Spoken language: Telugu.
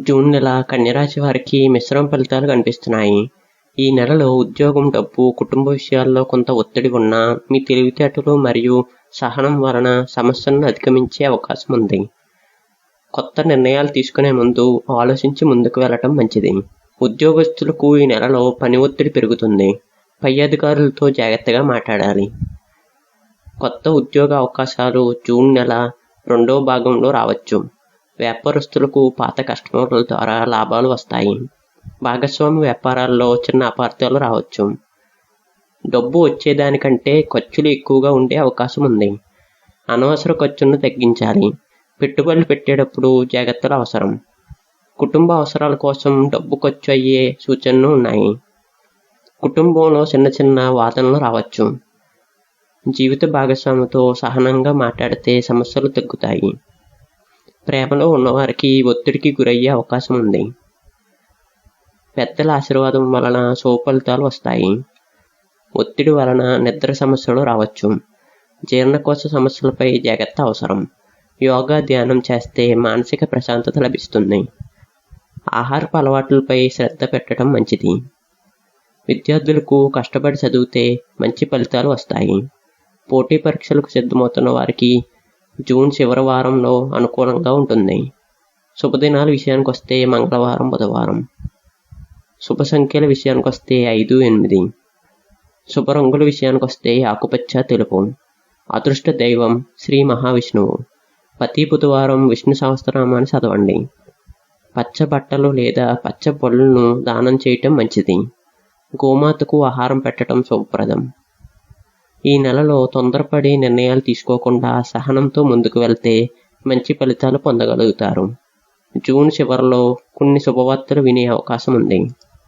జూన్ నెల కన్యరాశి వారికి మిశ్రమ ఫలితాలు కనిపిస్తున్నాయి. ఈ నెలలో ఉద్యోగం, డబ్బు, కుటుంబ విషయాల్లో కొంత ఒత్తిడి ఉన్నా మీ తెలివితేటలు మరియు సహనం వలన సమస్యలను అధిగమించే అవకాశం ఉంది. కొత్త నిర్ణయాలు తీసుకునే ముందు ఆలోచించి ముందుకు వెళ్ళటం మంచిది. ఉద్యోగస్తులకు ఈ నెలలో పని ఒత్తిడి పెరుగుతుంది. పై అధికారులతో జాగ్రత్తగా మాట్లాడాలి. కొత్త ఉద్యోగ అవకాశాలు జూన్ నెల 2వ భాగంలో రావచ్చు. వ్యాపారస్తులకు పాత కస్టమర్ల ద్వారా లాభాలు వస్తాయి. భాగస్వామి వ్యాపారాల్లో చిన్న అపార్థాలు రావచ్చు. డబ్బు వచ్చేదానికంటే ఖర్చులు ఎక్కువగా ఉండే అవకాశం ఉంది. అనవసర ఖర్చులను తగ్గించాలి. పెట్టుబడులు పెట్టేటప్పుడు జాగ్రత్తలు అవసరం. కుటుంబ అవసరాల కోసం డబ్బు ఖర్చు అయ్యే సూచనలు ఉన్నాయి. కుటుంబంలో చిన్న చిన్న వాదనలు రావచ్చు. జీవిత భాగస్వామితో సహనంగా మాట్లాడితే సమస్యలు తగ్గుతాయి. ప్రేమలో ఉన్నవారికి ఒత్తిడికి గురయ్యే అవకాశం ఉంది. పెద్దల ఆశీర్వాదం వలన శుభ ఫలితాలు వస్తాయి. ఒత్తిడి వలన నిద్ర సమస్యలు రావచ్చు. జీర్ణకోశ సమస్యలపై జాగ్రత్త అవసరం. యోగా, ధ్యానం చేస్తే మానసిక ప్రశాంతత లభిస్తుంది. ఆహారపు అలవాట్లపై శ్రద్ధ పెట్టడం మంచిది. విద్యార్థులకు కష్టపడి చదివితే మంచి ఫలితాలు వస్తాయి. పోటీ పరీక్షలకు సిద్ధమవుతున్న వారికి జూన్ చివరి వారంలో అనుకూలంగా ఉంటుంది. శుభదినాల విషయానికి వస్తే మంగళవారం, బుధవారం. శుభ సంఖ్యల విషయానికి వస్తే 5, 8. శుభ రంగుల విషయానికి వస్తే ఆకుపచ్చ, తెలుపు. అదృష్ట దైవం శ్రీ మహావిష్ణువు. ప్రతి బుధవారం విష్ణు సహస్రనామాన్ని చదవండి. పచ్చ బట్టలు లేదా పచ్చ పళ్ళను దానం చేయటం మంచిది. గోమాతకు ఆహారం పెట్టడం శుభప్రదం. ఈ నెలలో తొందరపడి నిర్ణయాలు తీసుకోకుండా సహనంతో ముందుకు వెళ్తే మంచి ఫలితాలు పొందగలుగుతారు. జూన్ చివరిలో కొన్ని శుభవార్తలు వినే అవకాశం ఉంది.